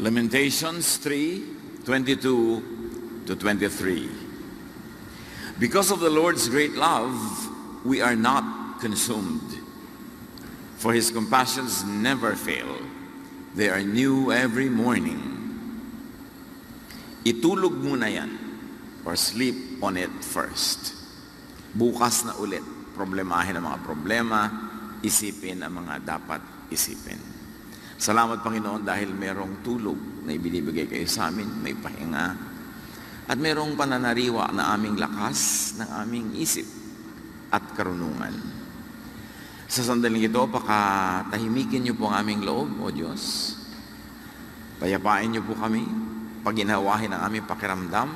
Lamentations 3:22-23. Because of the Lord's great love, we are not consumed. For His compassions never fail. They are new every morning. Itulog muna yan or sleep on it first. Bukas na ulit, problemahin ang mga problema, isipin ang mga dapat isipin. Salamat Panginoon dahil merong tulog na ibinibigay kayo sa amin, may pahinga, at merong pananariwa na aming lakas ng aming isip at karunungan. Sa sandaling ito, pakatahimikin niyo po ang aming loob, O Diyos. Payapain niyo po kami, paginawahin ang aming pakiramdam,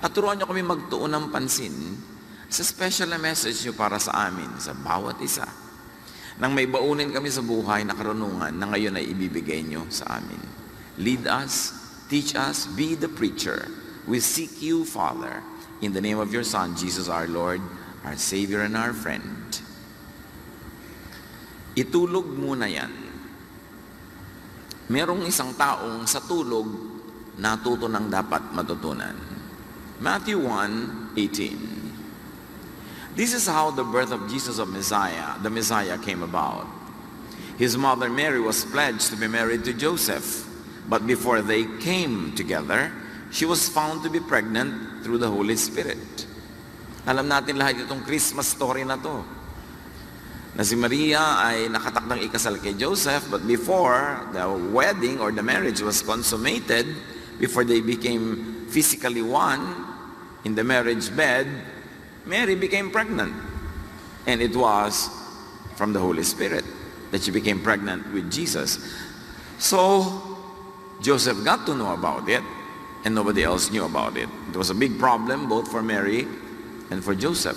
at turuan niyo kami magtuon ng pansin sa special na message niyo para sa amin, sa bawat isa. Nang may baunin kami sa buhay na karunungan na ngayon ay ibibigay niyo sa amin. Lead us, teach us, be the preacher. We seek you, Father, in the name of your Son, Jesus our Lord, our Savior and our friend. Itulog muna yan. Merong isang taong sa tulog natuto ng dapat matutunan. Matthew 1:18. This is how the birth of Jesus the Messiah came about. His mother Mary was pledged to be married to Joseph, but before they came together, she was found to be pregnant through the Holy Spirit. Alam natin lahat itong Christmas story na to. Na si Maria ay nakatakdang ikasal kay Joseph, but before the wedding or the marriage was consummated, before they became physically one in the marriage bed, Mary became pregnant. And it was from the Holy Spirit that she became pregnant with Jesus. So, Joseph got to know about it, and nobody else knew about it. It was a big problem both for Mary and for Joseph.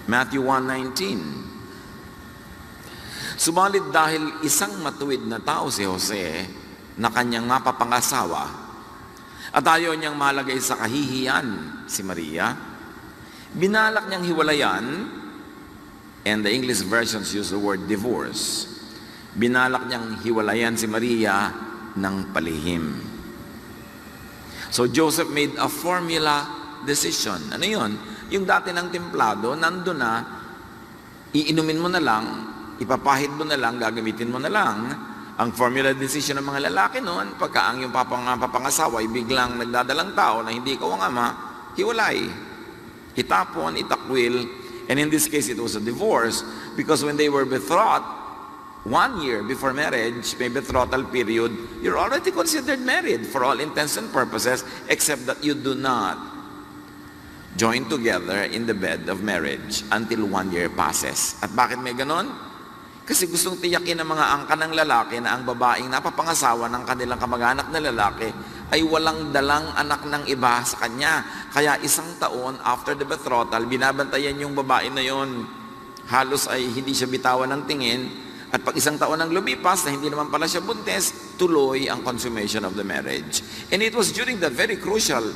Matthew 1:19. Subalit dahil isang matuwid na tao si Jose na kanyang mapapangasawa at ayaw niyang malagay sa kahihiyan si Maria, binalak niyang hiwalayan, and the English versions use the word divorce. Binalak niyang hiwalayan si Maria ng palihim. So Joseph made a formula decision. Ano yun? Yung dati ng templado, nandun na, iinumin mo na lang, ipapahid mo na lang, gagamitin mo na lang. Ang formula decision ng mga lalaki noon, pagka ang yung papangasawa ay biglang nagdadalang tao na hindi ikaw ang ama, hiwalay. Itapon, itakwil, and in this case it was a divorce because when they were betrothed, 1 year before marriage, may betrothal period, you're already considered married for all intents and purposes, except that you do not join together in the bed of marriage until 1 year passes. At bakit may ganon? Kasi gustong tiyakin ng mga angka ng lalaki na ang babaeng napapangasawa ng kanilang kamag-anak na lalaki ay walang dalang anak ng iba sa kanya. Kaya 1 taon after the betrothal, binabantayan yung babae na yon. Halos ay hindi siya bitawan ng tingin. At pag 1 taon ang lumipas na hindi naman pala siya buntis, tuloy ang consummation of the marriage. And it was during that very crucial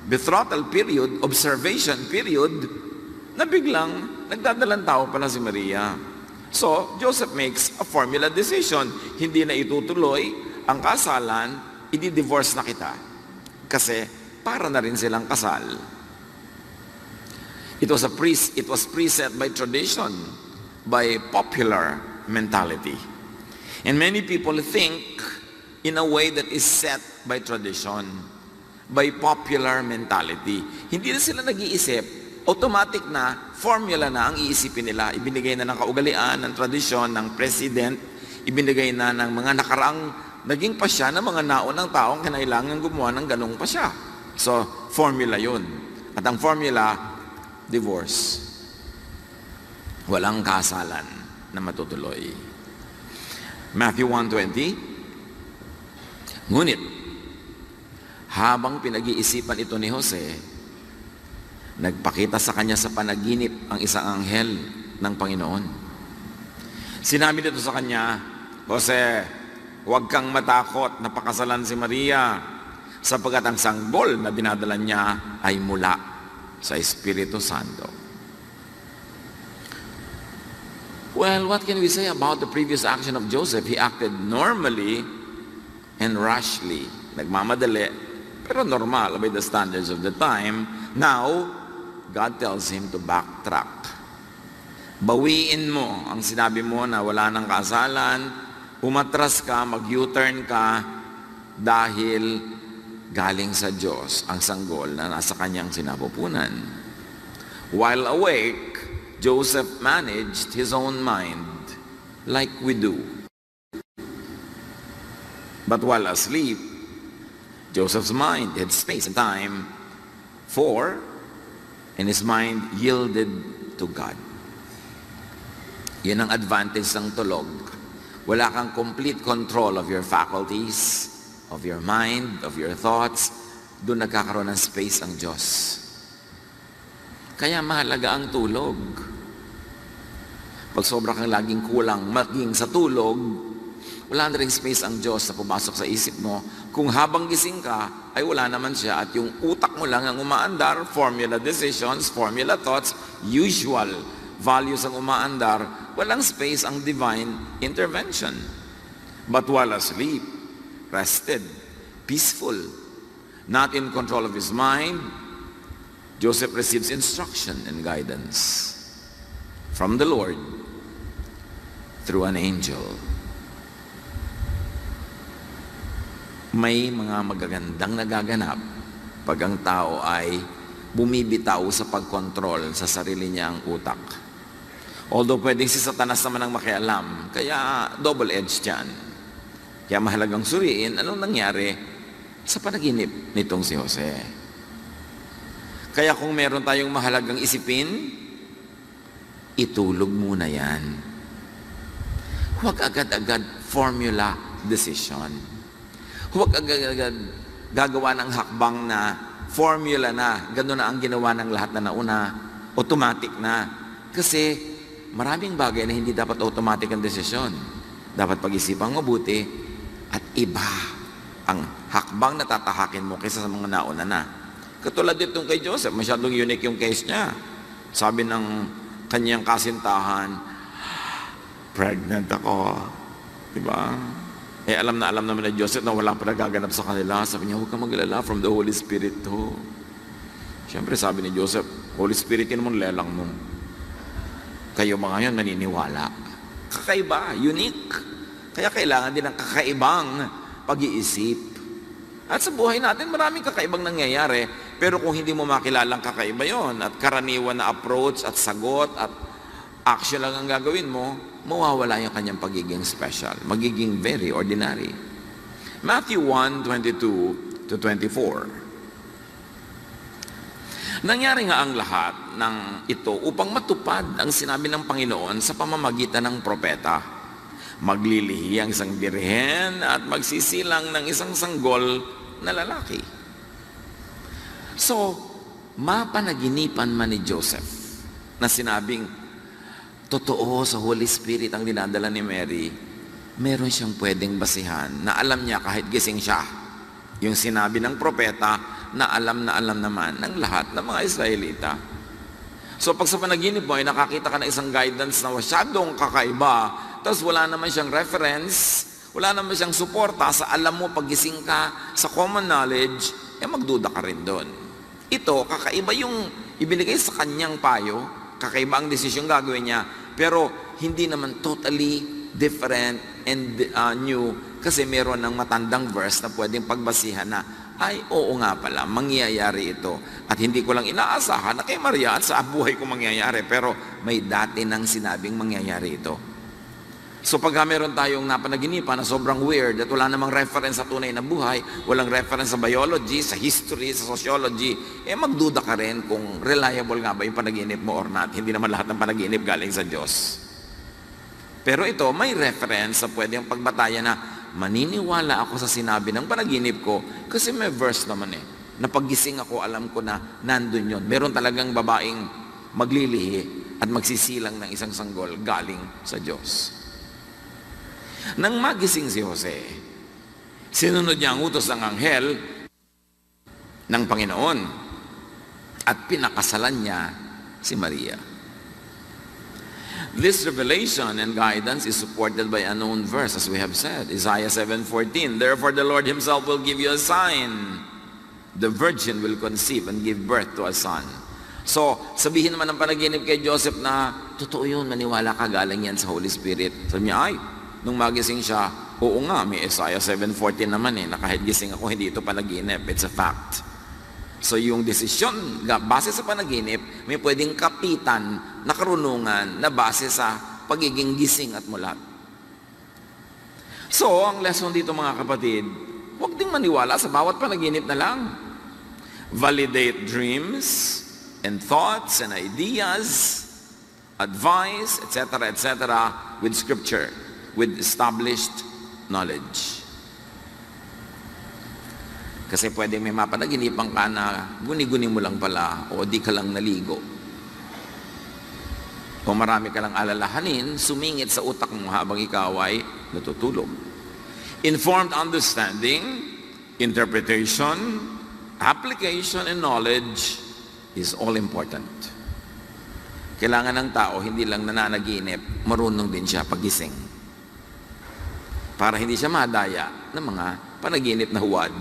betrothal period, observation period, na biglang nagdadalang tao pala si Maria. So, Joseph makes a formula decision. Hindi na itutuloy ang kasalan, i-divorce na kita. Kasi para na rin silang kasal. It was preset by tradition, by popular mentality. And many people think in a way that is set by tradition, by popular mentality. Hindi na sila nag-iisip, automatic na formula na ang iisipin nila. Ibinigay na ng kaugalian, ng tradisyon, ng president, ibinigay na ng mga nakaraang naging pasya ng mga naunang taong kinailangan gumawa ng ganong pasya. So, formula yun. At ang formula, divorce. Walang kasalan na matutuloy. Matthew 1:20. Ngunit, habang pinag-iisipan ito ni Jose, nagpakita sa kanya sa panaginip ang isang anghel ng Panginoon. Sinabi nito sa kanya, Jose, huwag kang matakot na pakasalan si Maria, sapagkat ang sanggol na dinadala niya ay mula sa Espiritu Santo. Well, what can we say about the previous action of Joseph? He acted normally and rashly, nagmamadali, pero normal by the standards of the time. Now, God tells him to backtrack. Bawiin mo ang sinabi mo na wala nang kasalan, umatras ka, mag-U-turn ka, dahil galing sa Diyos ang sanggol na nasa kanyang sinapupunan. While awake, Joseph managed his own mind like we do. But while asleep, Joseph's mind had space and time and his mind yielded to God. Yun ang advantage ng tulog. Wala kang complete control of your faculties, of your mind, of your thoughts. Doon nagkakaroon ng space ang Diyos. Kaya mahalaga ang tulog. Pag sobra kang laging kulang maging sa tulog, wala na rin space ang Diyos na pumasok sa isip mo. Kung habang gising ka, ay wala naman siya at yung utak mo lang ang umaandar, formula decisions, formula thoughts, usual values ang umaandar, walang space ang divine intervention. But while asleep, rested, peaceful, not in control of his mind, Joseph receives instruction and guidance from the Lord through an angel. May mga magagandang nagaganap pag ang tao ay bumibitaw sa pagkontrol sa sarili niyang utak. Although pwedeng si Satanas naman ang makialam, kaya double-edged yan. Kaya mahalagang suriin anong nangyari sa panaginip nitong si Jose. Kaya kung meron tayong mahalagang isipin, itulog muna yan. Huwag agad-agad formula decision. Huwag agad-agad gagawa ng hakbang na formula na, gano'n na ang ginawa ng lahat na nauna, automatic na. Kasi maraming bagay na hindi dapat automatic ang desisyon. Dapat pag-isipan mabuti at iba ang hakbang na tatahakin mo kaysa sa mga nauna na. Katulad ditong kay Joseph, masyadong unique yung case niya. Sabi ng kanyang kasintahan, pregnant ako. Diba? Alam naman ni Joseph na wala pa nagaganap sa kanila. Sabi niya, huwag kang mag-alala, from the Holy Spirit to. Siyempre sabi ni Joseph, Holy Spirit yun mong lelang mo. Kayo mga yun naniniwala. Kakaiba, unique. Kaya kailangan din ng kakaibang pag-iisip. At sa buhay natin, maraming kakaibang nangyayari. Pero kung hindi mo makilalang kakaiba yon at karaniwan na approach at sagot at action lang ang gagawin mo, mawawala yung kanyang pagiging special. Magiging very ordinary. Matthew 1:22-24. Nangyari nga ang lahat ng ito upang matupad ang sinabi ng Panginoon sa pamamagitan ng propeta. Maglilihi ang isang birhen at magsisilang ng isang sanggol na lalaki. So, mapanaginipan man ni Joseph na sinabing, totoo sa Holy Spirit ang dinadala ni Mary, meron siyang pwedeng basihan na alam niya kahit gising siya. Yung sinabi ng propeta na alam naman ng lahat ng mga Israelita. So pag sa panaginip mo ay nakakita ka ng isang guidance na masyadong kakaiba, tapos wala naman siyang reference, wala naman siyang suporta sa alam mo paggising ka sa common knowledge, magduda ka rin doon. Ito, kakaiba yung ibinigay sa kanyang payo, kakaiba ang desisyon gagawin niya, pero hindi naman totally different and new kasi meron ng matandang verse na pwedeng pagbasihan na ay oo nga pala, mangyayari ito. At hindi ko lang inaasahan na kay Maria at sa buhay ko mangyayari, pero may dati nang sinabing mangyayari ito. So pag meron tayong napanaginipan na sobrang weird at wala namang reference sa tunay na buhay, walang reference sa biology, sa history, sa sociology, magduda ka rin kung reliable nga ba yung panaginip mo or not. Hindi naman lahat ng panaginip galing sa Diyos. Pero ito, may reference sa pwedeng pagbatayan na maniniwala ako sa sinabi ng panaginip ko kasi may verse naman na paggising ako, alam ko na nandun yun. Meron talagang babaeng maglilihi at magsisilang ng isang sanggol galing sa Diyos. Nang magising si Jose, sinunod niya ang utos ng anghel ng Panginoon at pinakasalan niya si Maria. This revelation and guidance is supported by a known verse, as we have said, Isaiah 7:14. Therefore the Lord himself will give you a sign. The virgin will conceive and give birth to a son. So, sabihin naman ng panaginip kay Joseph na, totoo yun, maniwala ka, galing yan sa Holy Spirit. Sabi niya, ay, nung magising siya, oo nga, may Isaiah 7:14 naman na kahit gising ako, hindi ito panaginip. It's a fact. So yung desisyon, base sa panaginip, may pwedeng kapitan na karunungan na base sa pagiging gising at mulat. So, ang lesson dito mga kapatid, huwag ding maniwala sa bawat panaginip na lang. Validate dreams and thoughts and ideas, advice, etc., with scripture, with established knowledge. Kasi pwedeng may mapanaginipan ka na guni-guni mo lang pala o di ka lang naligo. O marami ka lang alalahanin, sumingit sa utak mo habang ikaw ay natutulog. Informed understanding, interpretation, application, and knowledge is all important. Kailangan ng tao, hindi lang nananaginip, marunong din siya pagising. Para hindi siya madaya ng mga panaginip na huwad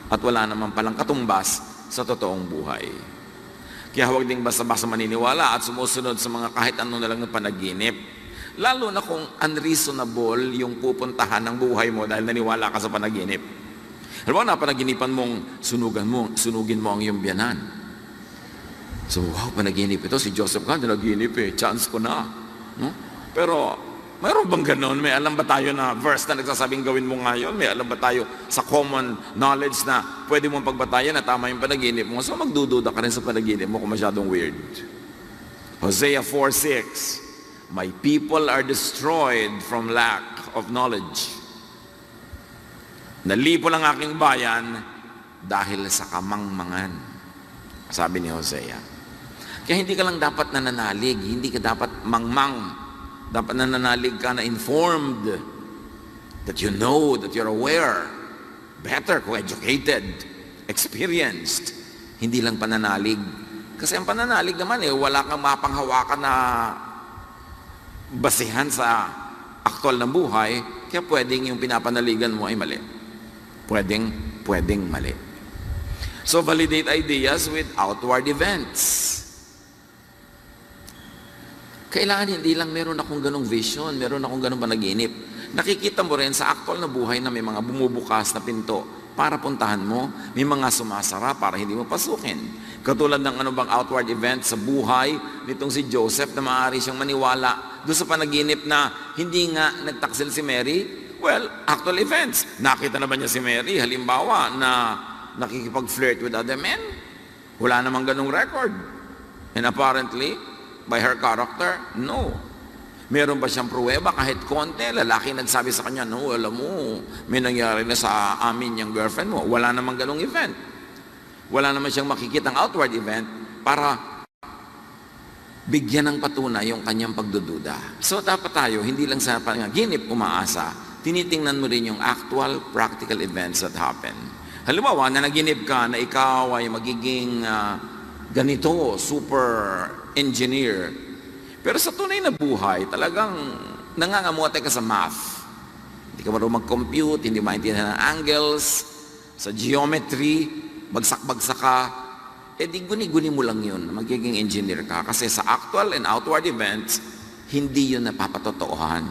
at wala naman palang katumbas sa totoong buhay. Kaya huwag ding basta-basta maniniwala at sumusunod sa mga kahit ano na lang ng panaginip, lalo na kung unreasonable yung pupuntahan ng buhay mo dahil naniwala ka sa panaginip. Halimbawa na panaginipan mong sunugin mo ang iyong biyanan. So, wow, panaginip ito. Si Joseph ka, naginip chance ko na. No? Pero, mayroon bang ganon? May alam ba tayo na verse na nagsasabing gawin mo ngayon? May alam ba tayo sa common knowledge na pwede mong pagbatayan na tama yung panaginip mo? So magdududa ka rin sa panaginip mo kung masyadong weird. Hosea 4:6, my people are destroyed from lack of knowledge. Nalipo lang aking bayan dahil sa kamangmangan. Sabi ni Hosea. Kaya hindi ka lang dapat nananalig, hindi ka dapat mangmang. Dapat nananalig ka na informed, that you know, that you're aware, better kung educated, experienced, hindi lang pananalig. Kasi ang pananalig naman wala kang mapanghawakan na basihan sa aktual na buhay, kaya pwedeng yung pinapanaligan mo ay mali. Pwedeng mali. So validate ideas with outward events. Kailangan hindi lang meron akong ganong vision, meron akong ganong panaginip. Nakikita mo rin sa aktual na buhay na may mga bumubukas na pinto para puntahan mo, may mga sumasara para hindi mo pasukin. Katulad ng ano bang outward event sa buhay nitong si Joseph na maaari siyang maniwala doon sa panaginip na hindi nga nagtaksil si Mary. Well, actual events. Nakita na ba niya si Mary? Halimbawa na nakikipag-flirt with other men? Wala namang ganong record. And apparently, by her character? No. Meron ba siyang pruweba kahit konti? Lalaki nagsabi sa kanya, no, alam mo, may nangyari na sa amin yung girlfriend mo. Wala namang ganong event. Wala naman siyang makikitang outward event para bigyan ng patunay yung kanyang pagdududa. So dapat tayo, hindi lang sa panaginip umaasa, tinitingnan mo rin yung actual practical events that happen. Halimbawa, nanaginip ka na ikaw ay magiging ganito, super engineer. Pero sa tunay na buhay, talagang nangangamote ka sa math. Hindi ka marunong mag-compute, hindi maintindihan ng angles, sa geometry, bagsak-bagsak ka. Di guni-guni mo lang yun, magiging engineer ka. Kasi sa actual and outward events, hindi yun napapatotoohan.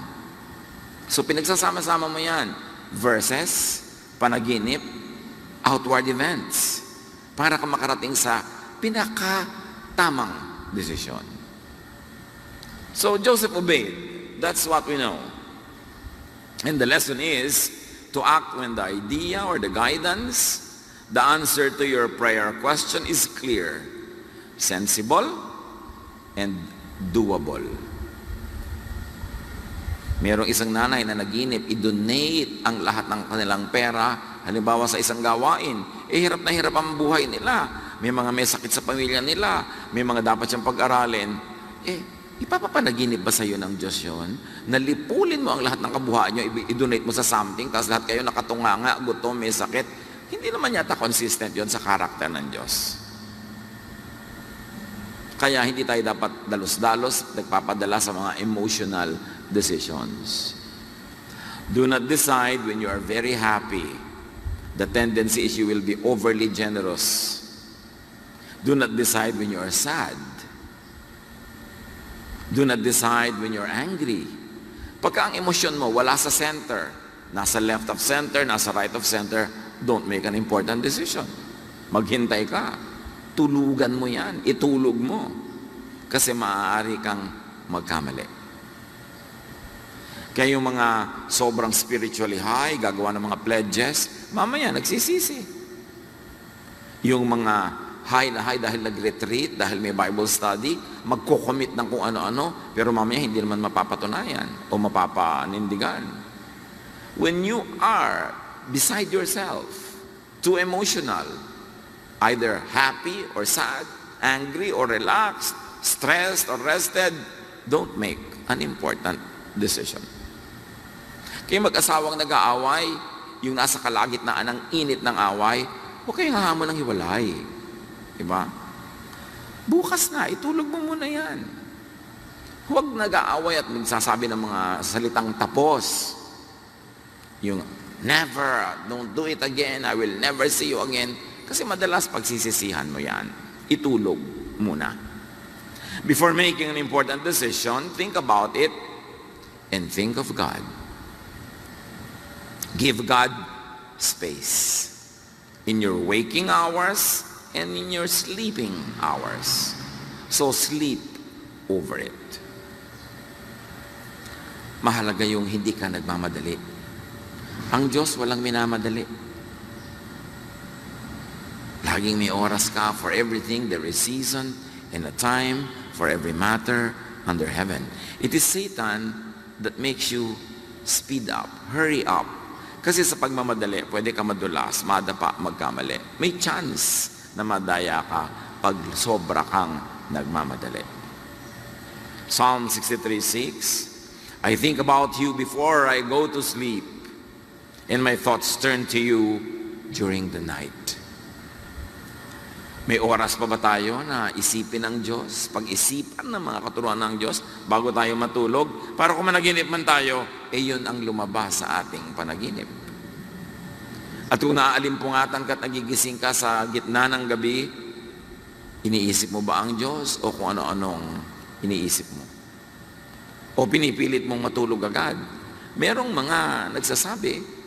So pinagsasama-sama mo yan. Verses, panaginip, outward events. Para ka makarating sa pinaka-tamang decision. So Joseph obeyed. That's what we know. And the lesson is to act when the idea or the guidance, the answer to your prayer question is clear, sensible, and doable. Merong isang nanay na naginip, i-donate ang lahat ng kanilang pera, halimbawa sa isang gawain. Hirap na hirap ang buhay nila. May mga may sakit sa pamilya nila, may mga dapat siyang pag-aralin. Ipapapanaginip ba sa iyo ng Diyos yun? Nalipulin mo ang lahat ng kabuhayan nyo, i-donate mo sa something, tapos lahat kayo nakatunganga, gutom, may sakit. Hindi naman yata consistent yon sa karakter ng Diyos. Kaya hindi tayo dapat dalos-dalos nagpapadala sa mga emotional decisions. Do not decide when you are very happy. The tendency is you will be overly generous. Do not decide when you are sad. Do not decide when you're angry. Pagka ang emosyon mo wala sa center, nasa left of center, nasa right of center, don't make an important decision. Maghintay ka. Tulugan mo yan. Itulog mo. Kasi maaari kang magkamali. Kaya yung mga sobrang spiritually high, gagawa ng mga pledges, mamaya nagsisisi. Yung mga high na high dahil nag-retreat, dahil may Bible study, magko-commit ng kung ano-ano, pero mamaya hindi naman mapapatunayan o mapapanindigan. When you are beside yourself, too emotional, either happy or sad, angry or relaxed, stressed or rested, don't make an important decision. Kaya mag-asawang nag-aaway, yung nasa kalagitnaan ng init ng away, huwag kayong hahamon ng hiwalay. Diba? Bukas na, itulog mo muna yan. Huwag nag-aaway at magsasabi ng mga salitang tapos. Yung, never, don't do it again, I will never see you again. Kasi madalas pagsisisihan mo yan. Itulog muna. Before making an important decision, think about it and think of God. Give God space in your waking hours and in your sleeping hours. So sleep over it. Mahalaga yung hindi ka nagmamadali. Ang Diyos walang minamadali. Laging may oras ka for everything. There is season and a time for every matter under heaven. It is Satan that makes you speed up, hurry up. Kasi sa pagmamadali, pwede ka madulas, madapa, magkamali. May chance na madaya ka pag sobra kang nagmamadali. Psalm 63:6, I think about you before I go to sleep, and my thoughts turn to you during the night. May oras pa ba tayo na isipin ng Diyos, pag-isipan ng mga katuruan ng Diyos bago tayo matulog? Para kung managinip man tayo, yun ang lumabas sa ating panaginip. At kung naaalimpungatan ka at nagigising ka sa gitna ng gabi, iniisip mo ba ang Diyos o kung ano-anong iniisip mo? O pinipilit mong matulog agad? Merong mga nagsasabi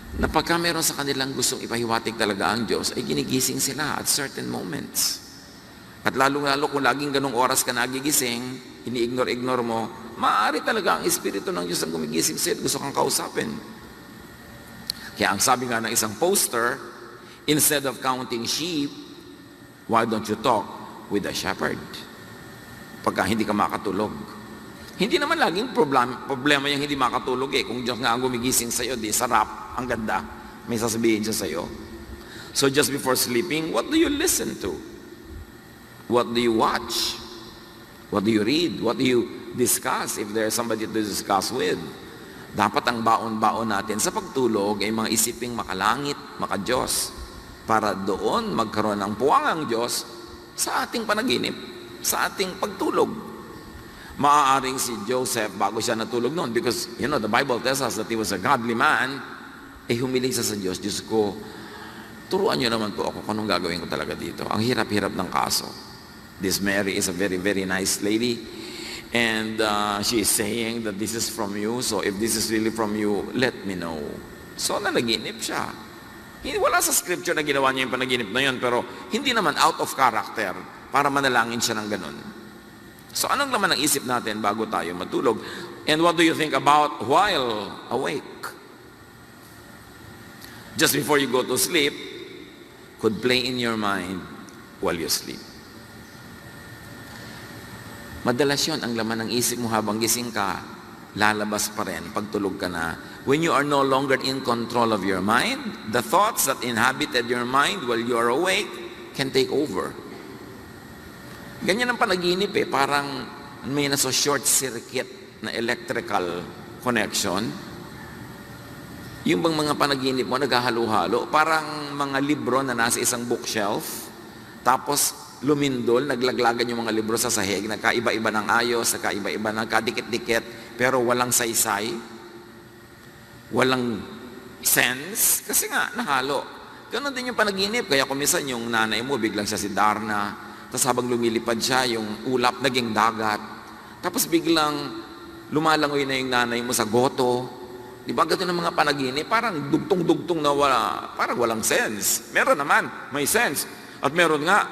na pagka meron sa kanilang gustong ipahiwatig talaga ang Diyos, ay ginigising sila at certain moments. At lalo-lalo kung laging ganong oras ka nagigising, ini-ignore-ignore mo, maaari talaga ang Espiritu ng Diyos ang gumigising sa'yo at gusto kang kausapin. Kaya ang sabi nga ng isang poster, instead of counting sheep, why don't you talk with the shepherd? Pagka hindi ka makatulog. Hindi naman laging problema yung hindi makatulog eh. Kung Diyos nga ang gumigising sa'yo, di sarap, ang ganda. May sasabihin siya sa'yo. So just before sleeping, what do you listen to? What do you watch? What do you read? What do you discuss if there's somebody to discuss with? Dapat ang baon-baon natin sa pagtulog ay mga isiping makalangit, makadiyos, para doon magkaroon ng puwangang Diyos sa ating panaginip, sa ating pagtulog. Maaaring si Joseph, bago siya natulog noon, because, the Bible tells us that he was a godly man, humiling siya sa Diyos, Diyos ko, turuan niyo naman po ako kung anong gagawin ko talaga dito. Ang hirap-hirap ng kaso. This Mary is a very, very nice lady, and she is saying that this is from you, so if this is really from you, let me know. So, nanaginip siya. Wala sa scripture na ginawa niya yung panaginip na yun, pero hindi naman out of character para manalangin siya ng ganun. So anong laman ng isip natin bago tayo matulog? And what do you think about while awake? Just before you go to sleep, could play in your mind while you sleep. Madalas yun, ang laman ng isip mo habang gising ka, lalabas pa rin pag tulog ka na. When you are no longer in control of your mind, the thoughts that inhabited your mind while you are awake can take over. Ganyan ang panaginip parang may nasa short circuit na electrical connection. Yung bang mga panaginip mo naghahalo-halo, parang mga libro na nasa isang bookshelf, tapos lumindol, naglaglagan yung mga libro sa sahig, nagkaiba-iba ng ayos, nagkaiba-iba, nagkadikit-dikit, pero walang saysay, walang sense, kasi nga, nahalo. Ganon din yung panaginip, kaya kumisan yung nanay mo, biglang siya si Darna, tapos habang lumilipad siya, yung ulap naging dagat, tapos biglang lumalangoy na yung nanay mo sa goto. Di ba ganito ng mga panaginip? Parang dugtong-dugtong na parang walang sense. Meron naman, may sense. At meron nga,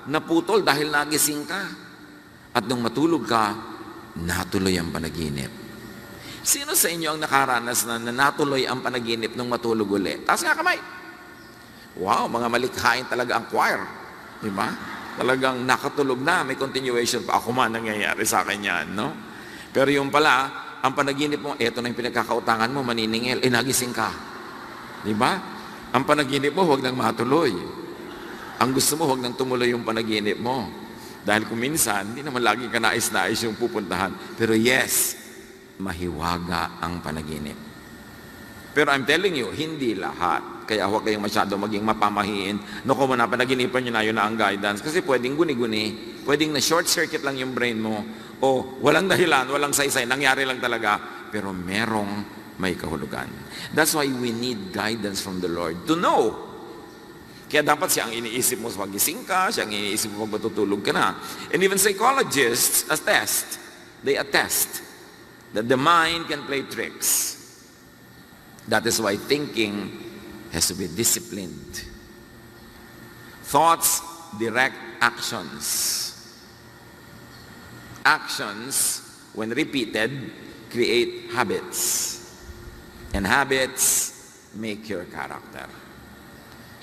naputol dahil nagising ka. At nung matulog ka, natuloy ang panaginip. Sino sa inyo ang nakaranas na natuloy ang panaginip nung matulog uli? Taas nga kamay. Wow, mga malikhain talaga ang choir. Di ba? Talagang nakatulog na, may continuation pa. Ako man nangyayari sa akin yan, no? Pero yung pala, ang panaginip mo, eto na yung pinagkakautangan mo, maniningil, nagising ka. Di ba? Ang panaginip mo, huwag nang matuloy. Ang gusto mo, huwag nang tumuloy yung panaginip mo. Dahil kung minsan, hindi naman lagi ka nais-nais yung pupuntahan. Pero yes, mahiwaga ang panaginip. Pero I'm telling you, hindi lahat. Kaya huwag kayong masyado maging mapamahiin. Naku mo na, panaginipan nyo na, yun na ang guidance. Kasi pwedeng guni-guni, pwedeng na short circuit lang yung brain mo, o walang dahilan, walang saysay, nangyari lang talaga, pero merong may kahulugan. That's why we need guidance from the Lord to know. Kaya dapat siya ang iniisip mo sa pagising ka, siya ang iniisip mo pag matutulog ka na. And even psychologists they attest that the mind can play tricks. That is why thinking has to be disciplined. Thoughts direct actions. Actions, when repeated, create habits. And habits make your character.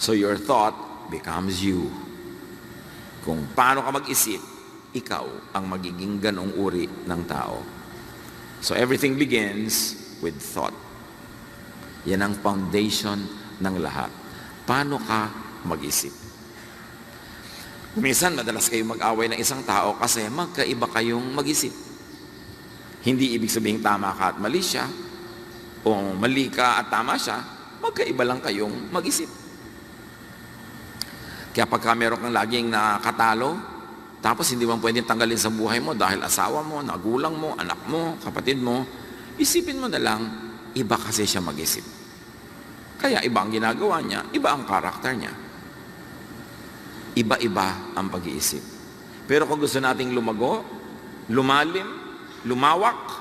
So your thought becomes you. Kung paano ka mag-isip, ikaw ang magiging ganong uri ng tao. So everything begins with thought. Yan ang foundation ng lahat. Paano ka mag-isip? Minsan, madalas kayong mag-away ng isang tao kasi magkaiba kayong mag-isip. Hindi ibig sabihin tama ka at mali siya, o mali ka at tama siya, magkaiba lang kayong mag-isip. Kaya pagka meron kang laging nakatalo, tapos hindi mo pwedeng tanggalin sa buhay mo dahil asawa mo, nagulang mo, anak mo, kapatid mo, isipin mo na lang, iba kasi siya mag-isip. Kaya iba ang ginagawa niya, iba ang karakter niya. Iba-iba ang pag-iisip. Pero kung gusto nating lumago, lumalim, lumawak,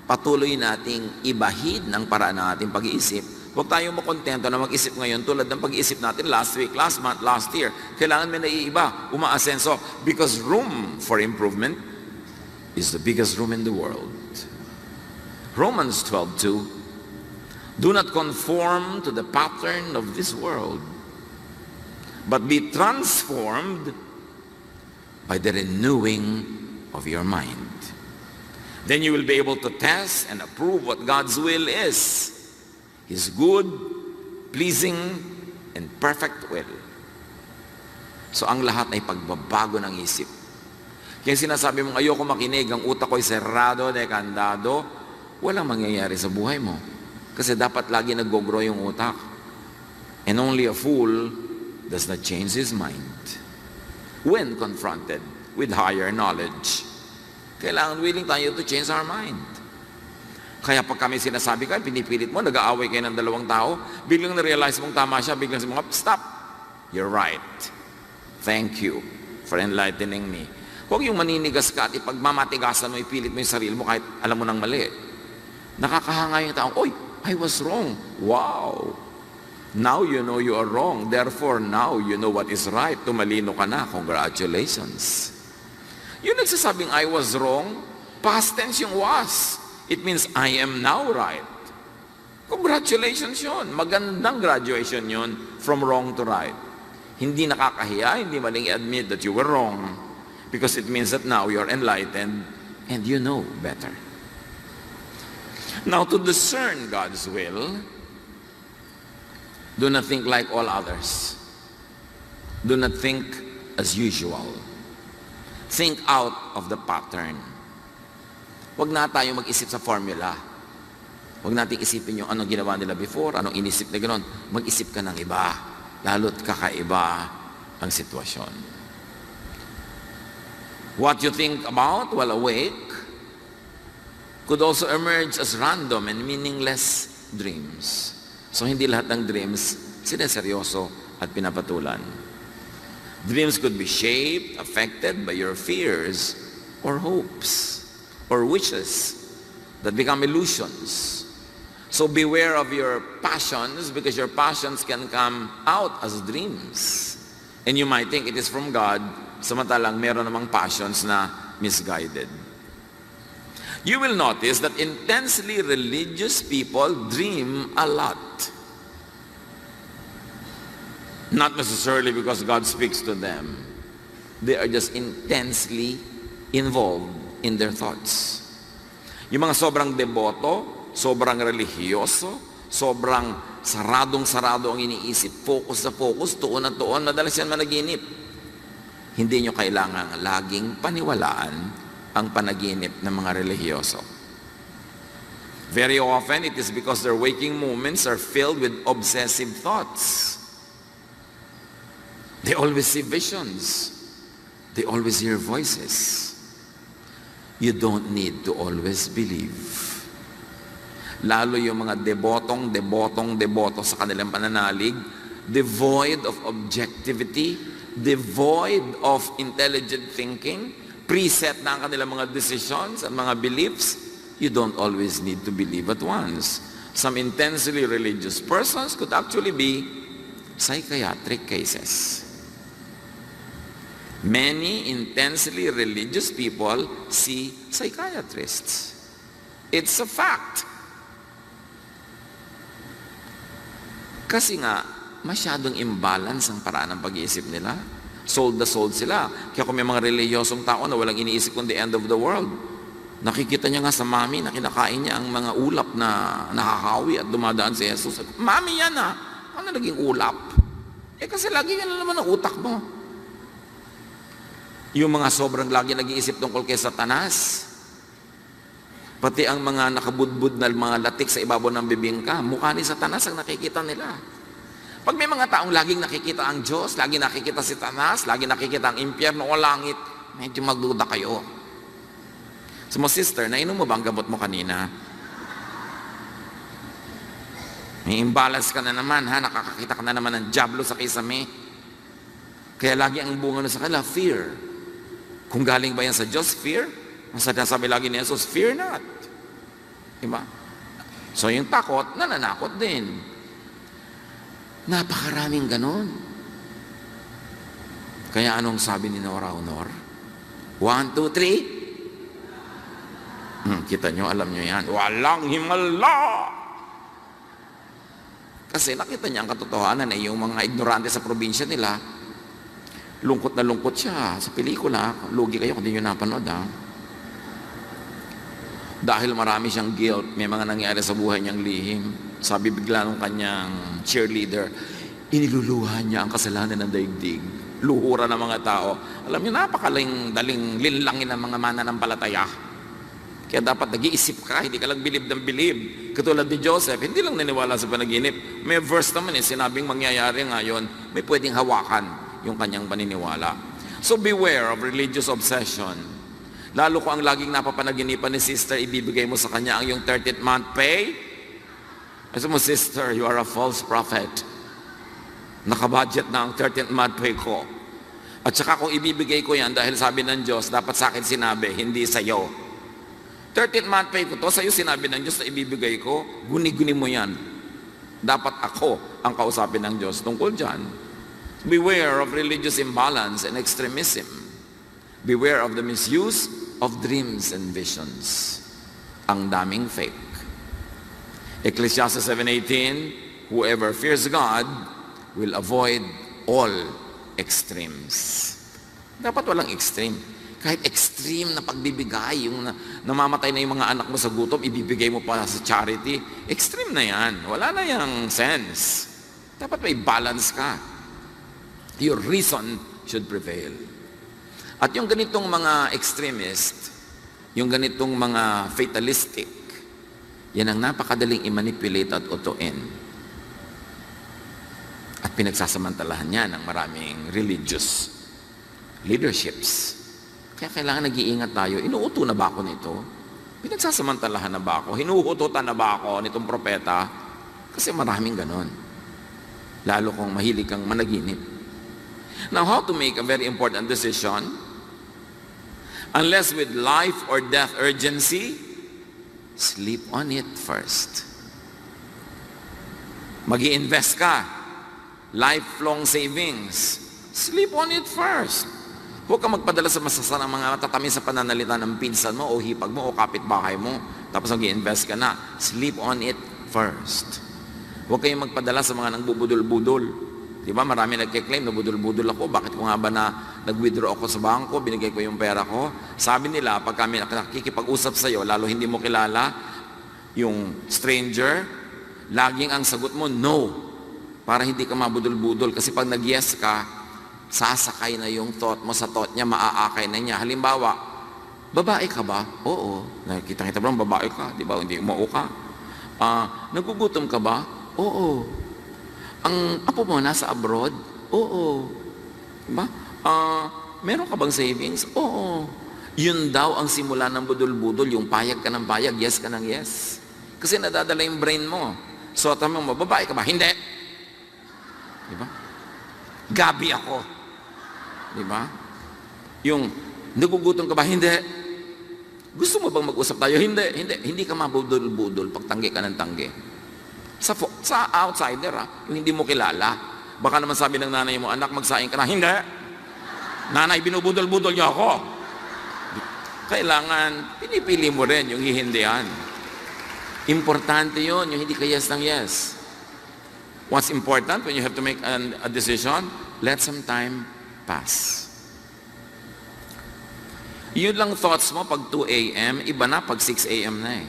patuloy nating ibahid ng paraan ng ating pag-iisip. Huwag tayong makontento na mag-isip ngayon tulad ng pag-iisip natin last week, last month, last year. Kailangan may naiiba, umaasenso. Because room for improvement is the biggest room in the world. Romans 12:2, do not conform to the pattern of this world, but be transformed by the renewing of your mind. Then you will be able to test and approve what God's will is. His good, pleasing, and perfect will. So ang lahat ay pagbabago ng isip. Kaya sinasabi mong ayoko makinig, ang utak ko'y serrado, dekandado, walang mangyayari sa buhay mo. Kasi dapat lagi nag-grow yung utak. And only a fool does not change his mind when confronted with higher knowledge. Kailangan willing tayo to change our mind. Kaya pag kami sinasabi ka, pinipilit mo, nag-aaway kayo ng dalawang tao, biglang na-realize mong tama siya, biglang sabi mo, stop, you're right. Thank you for enlightening me. Huwag yung maninigas ka at ipagmamatigasan mo, ipilit mo yung sarili mo kahit alam mo nang mali. Nakakahanga yung taong, oy, I was wrong. Wow. Now you know you are wrong. Therefore, now you know what is right. Tumalino ka na. Congratulations. Yung nagsasabing I was wrong, past tense yung was. It means I am now right. Congratulations yun. Magandang graduation yun from wrong to right. Hindi nakakahiya, hindi maling admit that you were wrong because it means that now you're enlightened and you know better. Now, to discern God's will, do not think like all others. Do not think as usual. Think out of the pattern. Huwag na tayo mag-isip sa formula. Huwag natin isipin yung anong ginawa nila before, anong inisip na gano'n. Mag-isip ka ng iba, lalo't kakaiba ang sitwasyon. What you think about while awake could also emerge as random and meaningless dreams. So hindi lahat ng dreams sineseryoso at pinapatulan. Dreams could be shaped, affected by your fears or hopes or wishes that become illusions. So beware of your passions, because your passions can come out as dreams. And you might think it is from God, samantalang meron namang passions na misguided. You will notice that intensely religious people dream a lot. Not necessarily because God speaks to them. They are just intensely involved in their thoughts. Yung mga sobrang deboto, sobrang religyoso, sobrang saradong-sarado ang iniisip, focus na focus, tuon na tuon, madalas yan managinip. Hindi nyo kailangang laging paniwalaan ang panaginip ng mga religyoso. Very often, it is because their waking moments are filled with obsessive thoughts. They always see visions. They always hear voices. You don't need to always believe. Lalo yung mga deboto sa kanilang pananalig, devoid of objectivity, devoid of intelligent thinking, preset na ang kanilang mga decisions at mga beliefs, you don't always need to believe at once. Some intensely religious persons could actually be psychiatric cases. Many intensely religious people see psychiatrists. It's a fact. Kasi nga, masyadong imbalance ang paraan ng pag-iisip nila. Sold na sold sila. Kaya kung may mga reliyosong tao na walang iniisip kung the end of the world, nakikita niya nga sa mami na kinakain niya ang mga ulap na nakakawi at dumadaan si Jesus. Mami yan ha, ano naging ulap? Kasi lagi yan naman ang utak mo. Yung mga sobrang lagi nag-iisip tungkol kay Satanas, pati ang mga nakabudbud na mga latik sa ibabaw ng bibingka, mukha ni Satanas ang nakikita nila. Pag may mga taong laging nakikita ang Diyos, lagi nakikita si Satanas, lagi nakikita ang impyerno o langit, medyo magduda kayo. So mo sister, nainom mo ba ang gamot mo kanina? May imbalance ka na naman ha, nakakakita ka na naman ng diablo sa kisame. Kaya lagi ang bunga na sa kanila, fear. Kung galing ba yan sa Diyos, fear? Ang sabi lagi ni Jesus, fear not. Diba? So yung takot, nananakot din. Napakaraming ganon. Kaya anong sabi ni Nora Honor? 1, 2, 3. Kita nyo, alam nyo yan. Walang himala! Kasi nakita niya ang katotohanan yung mga ignorante sa probinsya nila, lungkot na lungkot siya sa pelikula. Lugi kayo kung di nyo napanood ha. Dahil marami siyang guilt, may mga nangyari sa buhay niyang lihim. Sabi bigla nung kanyang cheerleader, iniluluha niya ang kasalanan ng daigdig. Luhura ng mga tao. Alam niyo, napakaling linlangin ng mga mananampalataya. Kaya dapat nag-iisip ka, hindi ka lang bilib ng bilib. Katulad ni Joseph, hindi lang naniwala sa panaginip. May verse naman sinabing mangyayari ngayon, may pwedeng hawakan yung kanyang paniniwala. So beware of religious obsession. Lalo ko ang laging napapanaginipan ni sister, ibibigay mo sa kanya ang yung 13th month pay. Kasi mo, sister, you are a false prophet. Nakabudget na ang 13th month pay ko. At saka kung ibibigay ko yan, dahil sabi ng Diyos, dapat sa akin sinabi, hindi sa'yo. 13th month pay ko to, sa'yo sinabi ng Diyos na ibibigay ko, guni-guni mo yan. Dapat ako ang kausapin ng Diyos tungkol dyan. Beware of religious imbalance and extremism. Beware of the misuse of dreams and visions. Ang daming fake. Ecclesiastes 7:18, whoever fears God will avoid all extremes. Dapat walang extreme. Kahit extreme na pagbibigay, yung namamatay na yung mga anak mo sa gutom, ibibigay mo pa sa charity, extreme na yan. Wala na yung sense. Dapat may balance ka. Your reason should prevail. At yung ganitong mga extremist, yung ganitong mga fatalistic, yan ang napakadaling i-manipulate at utuin. At pinagsasamantalahan niya ng maraming religious leaderships. Kaya kailangan nag-iingat tayo. Inuuto na ba ako nito? Pinagsasamantalahan na ba ako? Hinuhututan na ba ako nitong propeta? Kasi maraming ganon. Lalo kung mahilig kang managinip. Now, how to make a very important decision? Unless with life or death urgency, sleep on it first. Mag-i-invest ka. Lifelong savings. Sleep on it first. Huwag ka magpadala sa masasanang mga matatamis sa pananalita ng pinsan mo o hipag mo o kapitbahay mo. Tapos mag-i-invest ka na. Sleep on it first. Huwag kayong magpadala sa mga nangbubudol-budol. Diba? Marami nagkiklaim na budol-budol ako. Bakit ko nga ba na nag-withdraw ako sa bangko, binigay ko yung pera ko? Sabi nila, pag kami nakikipag-usap sa'yo, lalo hindi mo kilala yung stranger, laging ang sagot mo, no. Para hindi ka mabudol-budol. Kasi pag nag-yes ka, sasakay na yung thought mo sa thought niya, maaakay na niya. Halimbawa, babae ka ba? Oo. Nakikita-kita ba, babae ka, di ba? Hindi umuo ka. Nagugutom ka ba? Oo. Ang apo mo nasa abroad? Oo. Diba? Meron ka bang savings? Oo. Yun daw ang simula ng budol-budol, yung payag ka ng payag, yes ka ng yes. Kasi nadadala yung brain mo. So, tama mo, babae ka ba? Hindi. Diba? Gabi ako. Diba? Yung, nagugutom ka ba? Hindi. Gusto mo bang mag-usap tayo? Hindi. Hindi ka mabudol-budol pag tanggi ka ng tanggi. Sa outsider, yung hindi mo kilala. Baka naman sabi ng nanay mo, anak, magsaing ka na. Hindi. Nanay, binubudol-budol niyo ako. Kailangan, pinipili mo rin yung hihindihan. Importante yun, yung hindi ka yes ng yes. What's important when you have to make a decision? Let some time pass. Yun lang thoughts mo pag 2 a.m., iba na pag 6 a.m. na eh.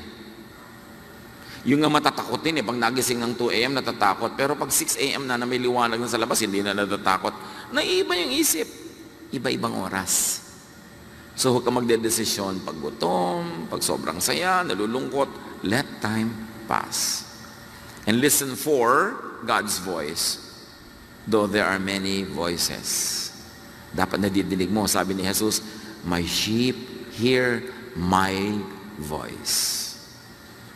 Yung nga matatakotin eh, pag nagising ng 2 a.m. natatakot, pero pag 6 a.m. na may liwanag na sa labas, hindi na natatakot. Naiiba yung isip. Iba-ibang oras. So huwag ka magdedesisyon pag gutom, pag sobrang saya, nalulungkot. Let time pass. And listen for God's voice, though there are many voices. Dapat nadidinig mo, sabi ni Jesus, my sheep hear my voice.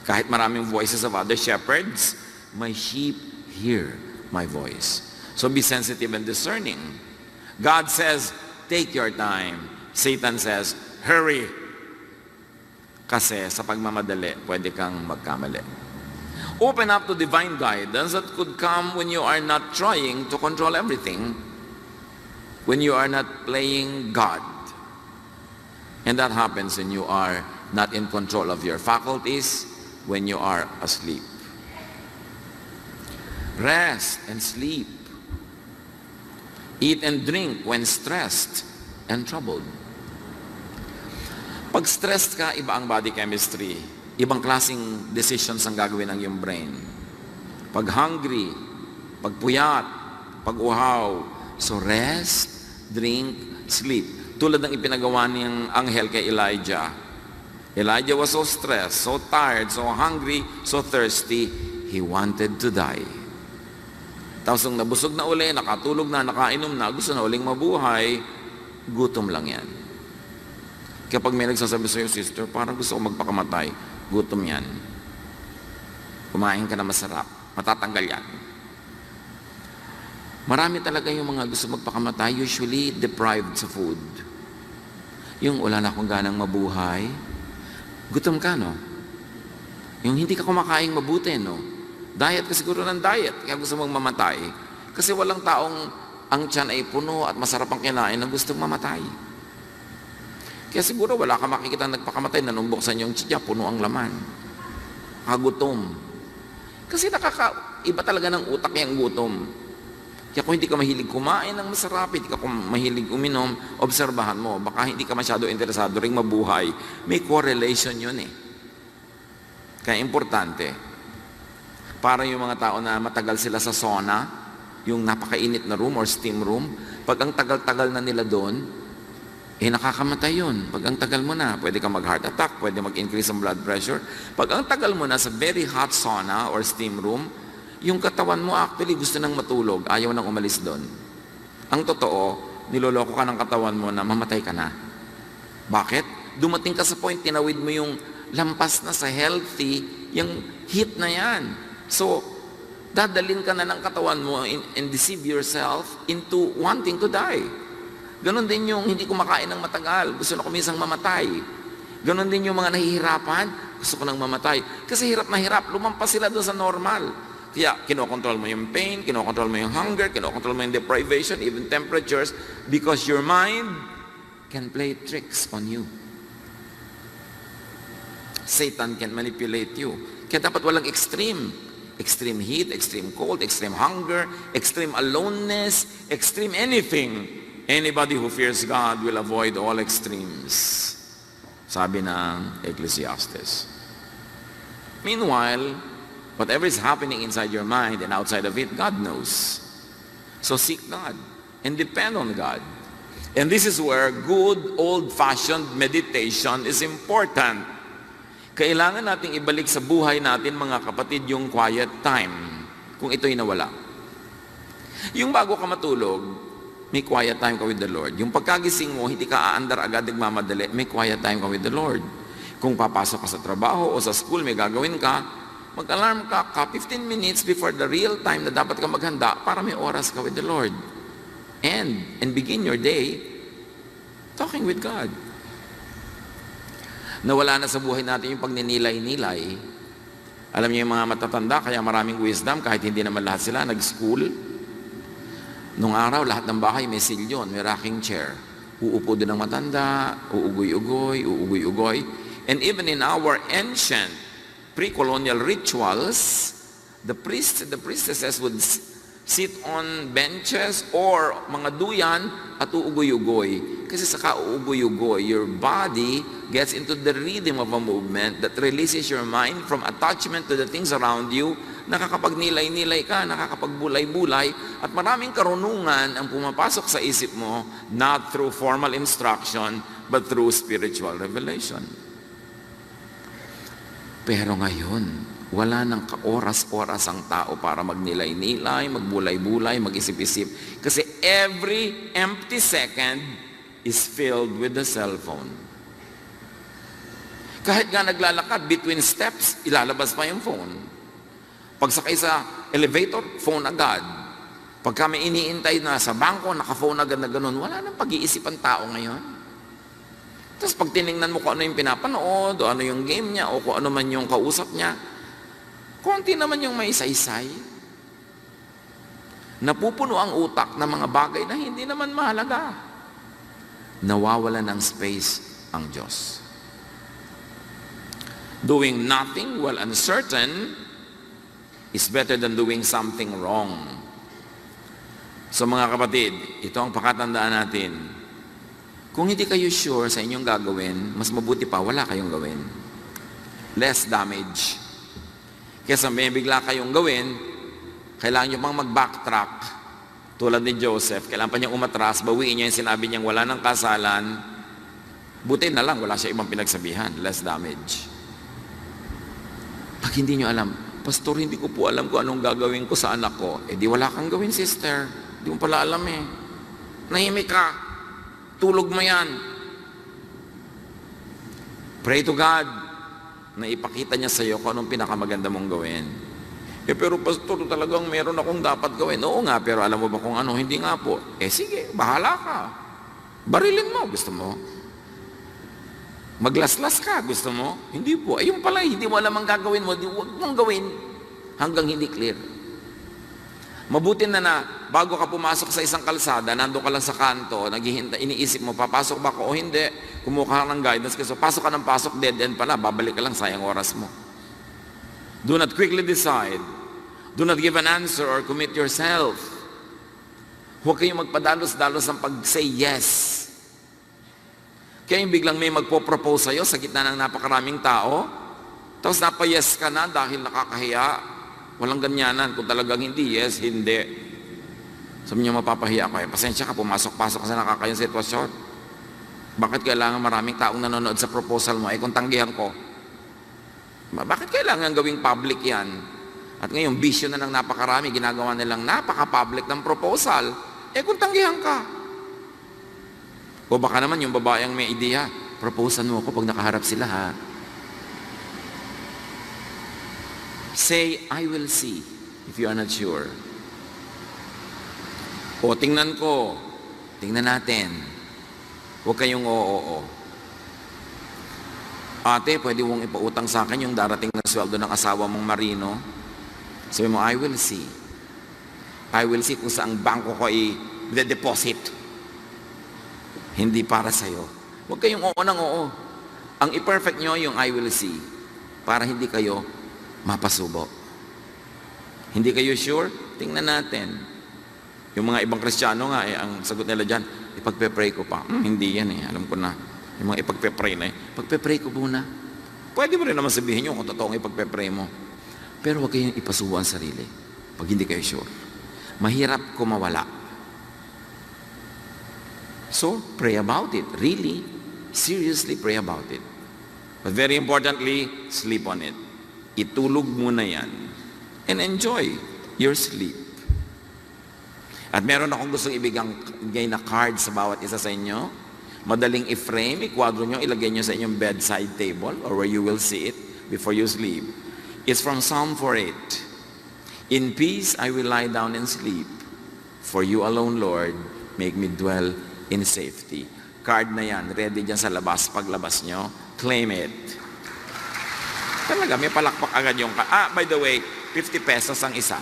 Kahit maraming voices of other shepherds, my sheep hear my voice. So be sensitive and discerning. God says, take your time. Satan says, hurry. Kasi sa pagmamadali, pwede kang magkamali. Open up to divine guidance that could come when you are not trying to control everything, when you are not playing God. And that happens when you are not in control of your faculties, when you are asleep. Rest and sleep. Eat and drink when stressed and troubled. Pag stressed ka, iba ang body chemistry. Ibang klaseng decisions ang gagawin ng iyong brain. Pag hungry, pag puyat, pag uhaw. So rest, drink, sleep. Tulad ng ipinagawa niyang anghel kay Elijah. Elijah was so stressed, so tired, so hungry, so thirsty, he wanted to die. Tapos nung nabusog na uli, nakatulog na, nakainom na, gusto na uling mabuhay, gutom lang yan. Kapag may nagsasabi sa'yo, sister, parang gusto ko magpakamatay, gutom yan. Kumain ka na masarap, matatanggal yan. Marami talaga yung mga gusto magpakamatay, usually deprived sa food. Yung wala na akong ganang mabuhay, gutom ka, no? Yung hindi ka kumakain mabuti, no? Diet ka siguro ng diet, kaya gusto mong mamatay. Kasi walang taong ang tiyan ay puno at masarap ang kinain na gustong mamatay. Kaya siguro wala ka makikita nagpakamatay, nanumbuksan yung tiyan, puno ang laman. Kagutom. Kasi iba talaga ng utak yung gutom. Kaya kung hindi ka mahilig kumain ng masarap, hindi ka mahilig uminom, obserbahan mo, baka hindi ka masyado interesado ring mabuhay. May correlation yun eh. Kaya importante, para yung mga tao na matagal sila sa sauna, yung napakainit na room or steam room, pag ang tagal-tagal na nila doon, nakakamatay yun. Pag ang tagal mo na, pwede kang mag-heart attack, pwede mag-increase ang blood pressure. Pag ang tagal mo na sa very hot sauna or steam room, yung katawan mo actually gusto nang matulog, ayaw nang umalis doon. Ang totoo, niloloko ka ng katawan mo na mamatay ka na. Bakit? Dumating ka sa point, tinawid mo yung lampas na sa healthy, yung heat na yan. So, dadalin ka na ng katawan mo and deceive yourself into wanting to die. Ganon din yung hindi kumakain ng matagal, gusto na kumisang mamatay. Ganon din yung mga nahihirapan, gusto ko nang mamatay. Kasi hirap na hirap, lumampas sila doon sa normal. Kaya kinokontrol mo yung pain, kinokontrol mo yung hunger, kinokontrol mo yung deprivation, even temperatures, because your mind can play tricks on you. Satan can manipulate you. Kaya dapat walang extreme. Extreme heat, extreme cold, extreme hunger, extreme aloneness, extreme anything. Anybody who fears God will avoid all extremes. Sabi ng Ecclesiastes. Meanwhile, whatever is happening inside your mind and outside of it, God knows. So seek God and depend on God. And this is where good old-fashioned meditation is important. Kailangan nating ibalik sa buhay natin, mga kapatid, yung quiet time kung ito'y nawala. Yung bago ka matulog, may quiet time ka with the Lord. Yung pagkagising mo, hindi ka aandar agad nagmamadali, may quiet time ka with the Lord. Kung papasok ka sa trabaho o sa school, may gagawin ka, mag-alarm ka 15 minutes before the real time na dapat ka maghanda para may oras ka with the Lord. And begin your day talking with God. Nawala na sa buhay natin yung pagninilay-nilay. Alam niyo yung mga matatanda, kaya maraming wisdom, kahit hindi naman lahat sila nag-school. Nung araw, lahat ng bahay may silyon, may rocking chair. Uupo din ang matanda, uugoy-ugoy, uugoy-ugoy. And even in our ancient pre-colonial rituals, the priests and the priestesses would sit on benches or mga duyan at uugoy-ugoy. Kasi sa kauugoy-ugoy, your body gets into the rhythm of a movement that releases your mind from attachment to the things around you. Nakakapagnilay-nilay ka, nakakapagbulay-bulay, at maraming karunungan ang pumapasok sa isip mo, not through formal instruction, but through spiritual revelation. Pero ngayon, wala nang oras-oras ang tao para magnilay-nilay, magbulay-bulay, mag-isip-isip. Kasi every empty second is filled with the cellphone. Kahit nga naglalakad, between steps, ilalabas pa yung phone. Pagsakay sa elevator, phone agad. Pagka may iniintay na sa bangko, naka-phone agad na ganun, wala nang pag-iisip ang tao ngayon. Tapos pag tinignan mo kung ano yung pinapanood, o ano yung game niya, o kung ano man yung kausap niya, konti naman yung may saysay. Napupuno ang utak ng mga bagay na hindi naman mahalaga. Nawawala ng space ang Diyos. Doing nothing while uncertain is better than doing something wrong. So mga kapatid, ito ang pakatandaan natin. Kung hindi kayo sure sa inyong gagawin, mas mabuti pa wala kayong gawin. Less damage. Kesa may bigla kayong gawin, kailangan nyo pang mag-backtrack. Tulad ni Joseph, kailangan pa niyang umatras, bawiin niya yung sinabi niyang wala ng kasalan, buti na lang, wala siya ibang pinagsabihan, less damage. Pag hindi niyo alam, Pastor, hindi ko po alam kung anong gagawin ko sa anak ko, di wala kang gawin, sister. Di mo pala alam eh. Nahimik ka, tulog mo yan. Pray to God na ipakita niya sa iyo kung anong pinakamaganda mong gawin. Pero Pastor, talagang meron akong dapat gawin. Oo nga, pero alam mo ba kung ano? Hindi nga po. Sige, bahala ka. Barilin mo, gusto mo. Maglaslas ka, gusto mo. Hindi po. Yung pala, hindi mo alam ang gagawin mo. Huwag mong gawin hanggang hindi clear. Mabuti na bago ka pumasok sa isang kalsada, nandun ka lang sa kanto, naghihintay, iniisip mo, papasok ba ako o hindi? Kumuha ka ng guidance. Kasi pasok ka ng pasok, dead end pala, babalik ka lang, sayang oras mo. Do not quickly decide. Do not give an answer or commit yourself. Huwag kayong magpadalos-dalos ng pag-say yes. Kaya yung biglang may magpo-propose sa'yo sa gitna ng napakaraming tao, tapos napa-yes ka na dahil nakakahiya, walang ganyanan. Kung talagang hindi, yes, hindi. Sabi niyo, mapapahiya ko. Pasensya ka, pumasok-pasok ka sa nakakayang sitwasyon. Bakit kailangan maraming taong nanonood sa proposal mo? Kung tanggihan ko, bakit kailangan gawing public yan? At ngayon, bisyo na ng napakarami, ginagawa nilang napaka-public ng proposal. Kung tanggihan ka. O baka naman yung babaeng may ideya, proposan mo ako pag nakaharap sila ha. Say, I will see, if you are not sure. O, tingnan ko. Tingnan natin. Huwag kayong oo. Ate, pwede mong ipautang sa akin yung darating na sweldo ng asawa mong marino. Sabi mo, I will see. I will see kung saang bangko ko i-deposit. Hindi para sa'yo. Huwag kayong oo ng oo. Ang i-perfect nyo yung I will see. Para hindi kayo mapasubo. Hindi kayo sure? Tingnan natin. Yung mga ibang Kristiyano nga, ang sagot nila dyan, ipagpe-pray ko pa. Hindi yan alam ko na. Yung mga ipagpe-pray na pagpe-pray ko muna. Pwede mo rin naman sabihin nyo kung totoong ipagpe-pray mo. Pero huwag kayong ipasubo ang sarili pag hindi kayo sure. Mahirap ko mawala. So, pray about it. Really, seriously pray about it. But very importantly, sleep on it. Itulog muna yan. And enjoy your sleep. At meron akong gustong ibigay na card sa bawat isa sa inyo. Madaling i-frame, ikwadro nyo, ilagay nyo sa inyong bedside table or where you will see it before you sleep. It's from Psalm 4:8. In peace I will lie down and sleep. For you alone, Lord, make me dwell in safety. Card na yan, ready dyan sa labas. Paglabas nyo, claim it. Talaga, may palakpak agad yung... by the way, 50 pesos ang isa.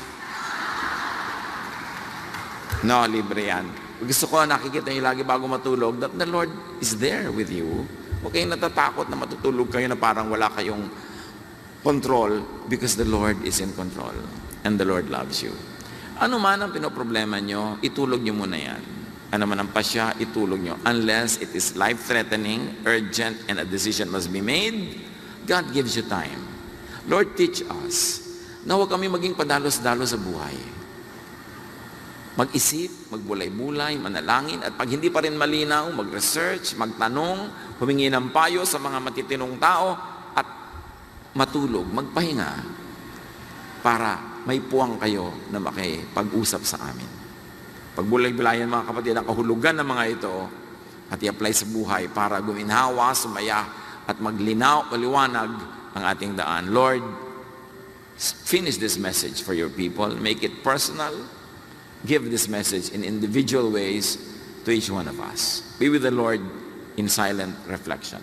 No, libre yan. Gusto ko nakikita nyo lagi bago matulog that the Lord is there with you. Huwag kayong natatakot na matutulog kayo na parang wala kayong control because the Lord is in control and the Lord loves you. Ano man ang pinoproblema nyo, itulog nyo muna yan. Ano man ang pasya, itulog nyo. Unless it is life-threatening, urgent, and a decision must be made, God gives you time. Lord, teach us na huwag kami maging padalos-dalos sa buhay. Mag-isip, magbulay-bulay, manalangin, at pag hindi pa rin malinaw, mag-research, magtanong, humingi ng payo sa mga matitinong tao, at matulog, magpahinga, para may puwang kayo na makipag-usap sa amin. Pagbulay-bulayan mga kapatid, ang kahulugan ng mga ito, at i-apply sa buhay para guminhawa, sumaya, at maglinaw, maliwanag ang ating daan. Lord, finish this message for your people. Make it personal. Give this message in individual ways to each one of us. Be with the Lord in silent reflection.